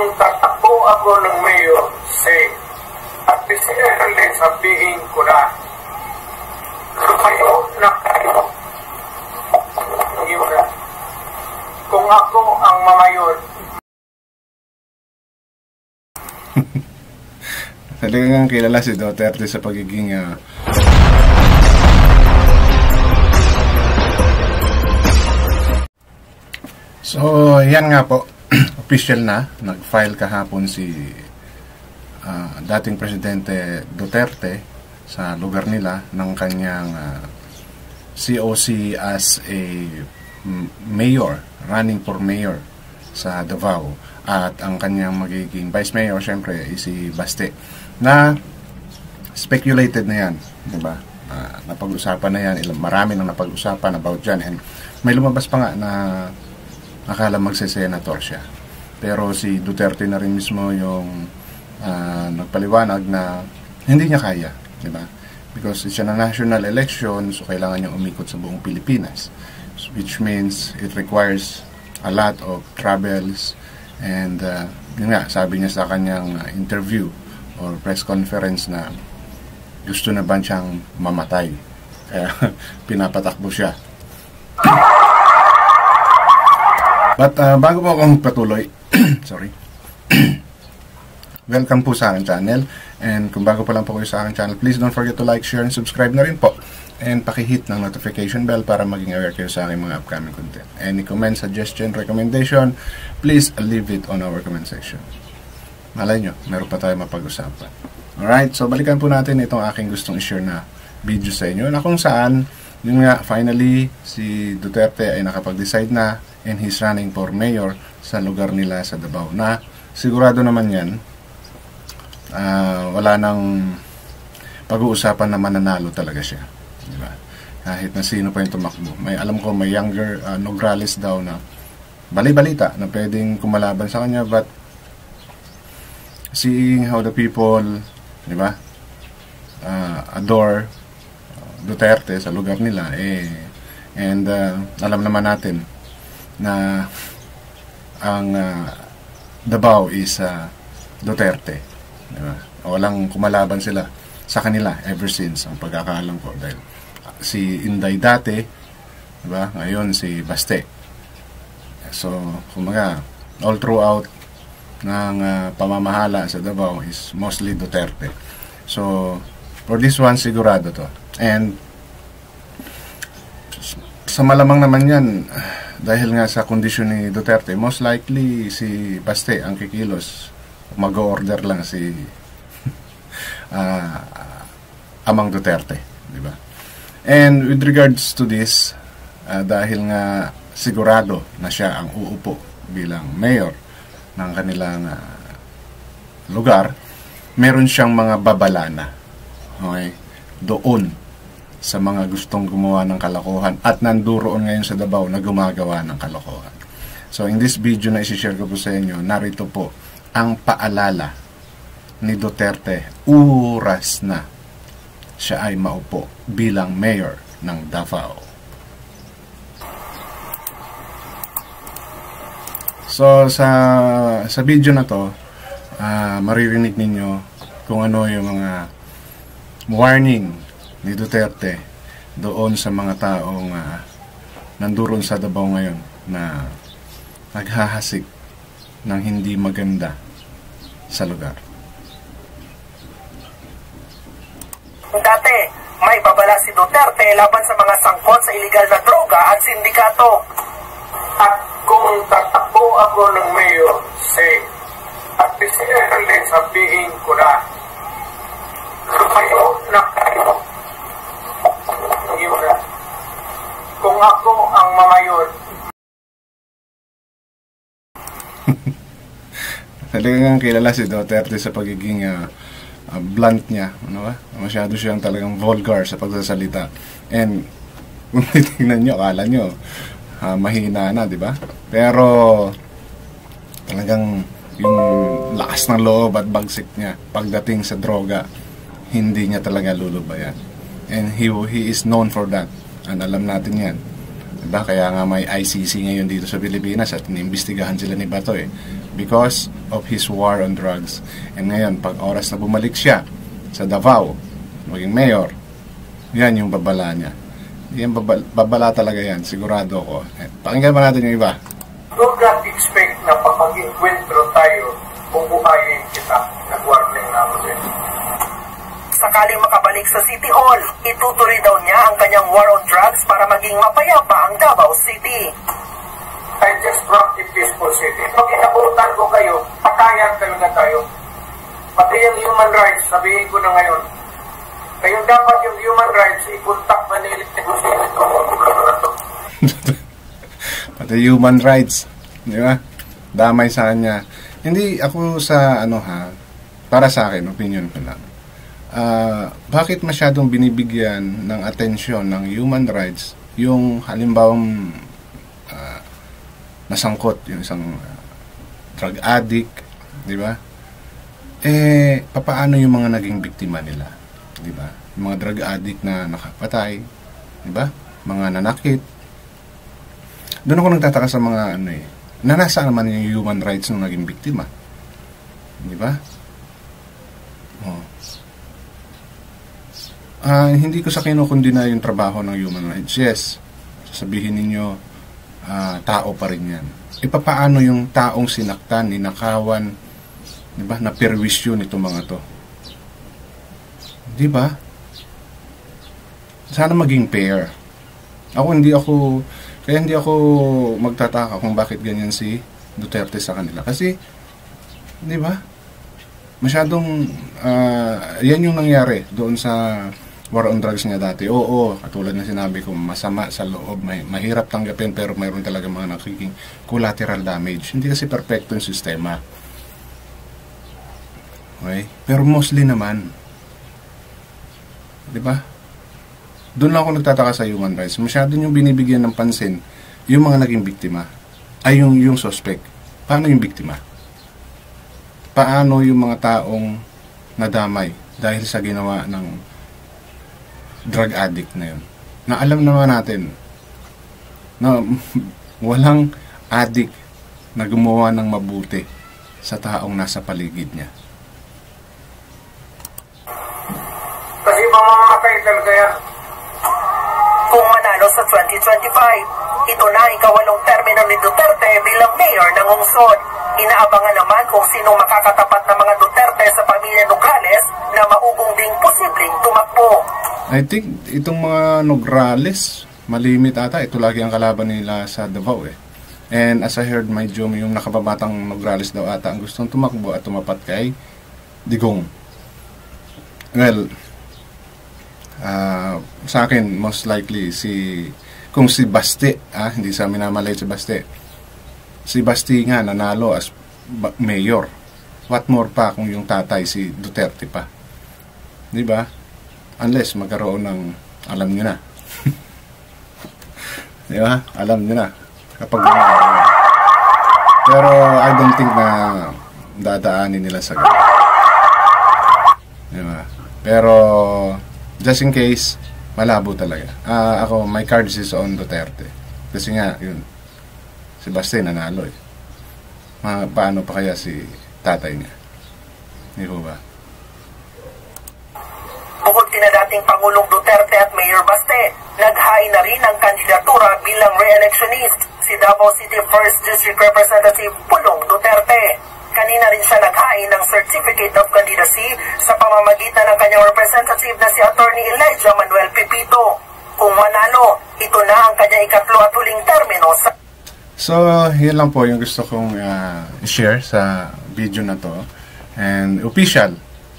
kung tatakbo ako ng mayor, say, at definitely sabihin ko na, lumayo na kayo. Kung ako ang mamayor. Talagang kilala si Duterte sa pagiging So, yan nga po. Official na. Nag-file kahapon si dating Presidente Duterte sa lugar nila ng kanyang COC as a mayor, running for mayor sa Davao. At ang kanyang magiging vice mayor, syempre, is si Baste. Na speculated na yan, diba? Napag-usapan na yan, marami nang napag-usapan about dyan. And may lumabas pa nga na akala magse-senator siya. Pero si Duterte na rin mismo yung nagpaliwanag na hindi niya kaya, diba? Because it's a national election, so kailangan niya umikot sa buong Pilipinas. Which means it requires a lot of travels. And yun nga, sabi niya sa kanyang interview or press conference na gusto na ba siyang mamatay. Kaya pinapatakbo siya. But bago mo akong patuloy, sorry, welcome po sa aking channel. And kung bago pa lang po kayo sa aking channel, please don't forget to like, share, and subscribe na rin po. And pakihit ng notification bell para maging aware kayo sa aking mga upcoming content. Any comment, suggestion, recommendation, please leave it on our comment section. Malay nyo, meron pa tayo mapag-usapan. Alright, so balikan po natin itong aking gustong i-share na video sa inyo na kung saan, yun nga, finally, si Duterte ay nakapag-decide na and he's running for mayor sa lugar nila sa Davao. Na sigurado naman yan, wala nang pag-uusapan na mananalo talaga siya. Diba? Kahit na sino pa yung tumakbo. Alam ko may younger Nograles daw na bali-balita na pwedeng kumalaban sa kanya, but seeing how the people, diba, adore Duterte sa lugar nila, and alam naman natin na ang Davao is Duterte, diba? Walang kumalaban sila sa kanila ever since ang pagkakaalam ko, dahil si Inday dati, diba? Ngayon si Baste. So kumaga all throughout ng pamamahala sa Davao is mostly Duterte. So for this one, sigurado to. And sa malamang naman yan, dahil nga sa kondisyon ni Duterte, most likely si Baste ang kikilos. Mag-order lang si Amang Duterte, di ba? And with regards to this, dahil nga sigurado na siya ang uupo bilang mayor ng kanilang lugar, meron siyang mga babalana, okay, doon sa mga gustong gumawa ng kalokohan at nanduroon ngayon sa Davao na gumagawa ng kalokohan. So in this video na isi-share ko po sa inyo, narito po ang paalala ni Duterte, oras na siya ay maupo bilang mayor ng Davao. So sa video na to, maririnig ninyo kung ano yung mga warning ni Duterte doon sa mga taong nanduron sa Davao ngayon na naghahasik ng hindi maganda sa lugar. Dati, may babala si Duterte laban sa mga sangkot sa iligal na droga at sindikato. At kung tatakbo ako ng mayor, say, at definitely sabihin ko na, lumayo na kayo. Kung ako ang mamayor. Talagang kilala si Duterte sa pagiging blunt niya, ano ba? Masyado siyang talagang vulgar sa pagsasalita. And kung titingnan nyo, akala nyo mahina na, di ba? Pero talagang yung lakas ng loob at bagsik niya pagdating sa droga, hindi niya talaga lulubayan. And he is known for that. And alam natin yan. Diba? Kaya nga may ICC ngayon dito sa Pilipinas at inimbestigahan sila ni Bato because of his war on drugs. And ngayon, pag oras na bumalik siya sa Davao, maging mayor, yan yung babala niya. Yan babala talaga yan, sigurado ko. Pakinggan pa natin yung iba. Do not expect na papag-enkwentro tayo, bubuhayin kita. Nag-warning na ako din. Sakaling makabalik sa City Hall, itutuloy daw niya ang kanyang war on drugs para maging mapayapa ang Davao City. I just want a peaceful city. Pag inabutan ko kayo, patayan talaga tayo. Pati yung human rights, sabihin ko na ngayon. Kayo dapat yung human rights, ipuntak Manila. Pati human rights, di ba? Damay sa kanya. Hindi ako sa para sa akin, opinion ko lang. Bakit masyadong binibigyan ng atensyon ng human rights yung halimbawang nasangkot yung isang drug addict, di ba? Papaano yung mga naging biktima nila, di ba? Yung mga drug addict na nakapatay, di ba? Mga nanakit. Doon ako nagtataka sa mga na nasa naman yung human rights ng naging biktima, di ba? Hindi ko sa kinukundina yung trabaho ng human rights. Yes, sasabihin ninyo, tao pa rin yan. Papaano yung taong sinaktan, ninakawan, diba, na perwisyo nito mga to? Diba? Sana maging fair. Kaya hindi ako magtataka kung bakit ganyan si Duterte sa kanila. Kasi, diba? Masyadong, yan yung nangyari doon sa war on drugs niya dati. Oo, katulad na sinabi ko, masama sa loob, mahirap tanggapin, pero mayroon talaga mga nakiking collateral damage. Hindi kasi perfecto yung sistema. Okay? Pero mostly naman, di ba? Doon lang ako nagtataka sa human rights. Masyado yung binibigyan ng pansin yung mga naging biktima. Ay, yung suspect. Paano yung biktima? Paano yung mga taong nadamay dahil sa ginawa ng drug addict na yun? Na alam naman natin na walang addict na gumawa ng mabuti sa taong nasa paligid niya. Kasi mamamatay talaga yan. Kung manalo sa 2025, ito na ang ikawalong termino ni Duterte bilang mayor ng lungsod. Inaabangan naman kung sinong makakatapat ng mga Duterte sa pamilya Nograles na maugong ding posibleng tumakbo. I think itong mga Nograles, malimit ata. Ito lagi ang kalaban nila sa Davao And as I heard, medyo yung nakababatang Nograles daw ata ang gustong tumakbo at tumapat kay Digong. Well, sa akin, most likely, kung si Basti, hindi sa minamalay si Basti. Si Basti nga nanalo as mayor. What more pa kung yung tatay si Duterte pa. Di ba? Unless magkaroon ng, alam nyo na. Di ba? Alam nyo na. Kapag gumagawa. Pero I don't think na dadaanin nila sa ganun. Di ba? Pero just in case, malabo talaga. Ako, my cards is on Duterte. Kasi nga, yun, si Basti nanalo Paano pa kaya si tatay niya? Hindi ko ba? Bukod kina dating Pangulong Duterte at Mayor Baste, naghain na rin ang kandidatura bilang re-electionist si Davao City 1st District Representative Pulong Duterte. Kanina rin siya naghain ng Certificate of Candidacy sa pamamagitan ng kanyang representative na si Attorney Elijah Manuel Pipito. Kung manalo, ito na ang kanyang ikatlo at huling termino sa... So, yun lang po yung gusto kong share sa video na to. And official,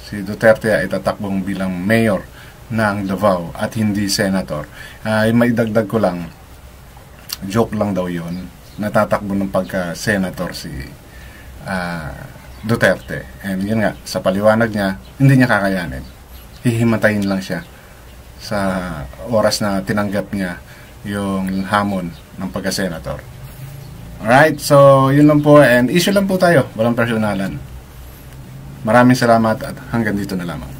si Duterte ay tatakbong bilang mayor ng Davao at hindi senator. Maidagdag ko lang, joke lang daw yun, natatakbo ng pagka-senator si Duterte. And yun nga, sa paliwanag niya, hindi niya kakayanin. Hihimatayin lang siya sa oras na tinanggap niya yung hamon ng pagka-senator. Alright, so yun lang po, and issue lang po tayo, walang personalan. Maraming salamat at hanggang dito na lamang.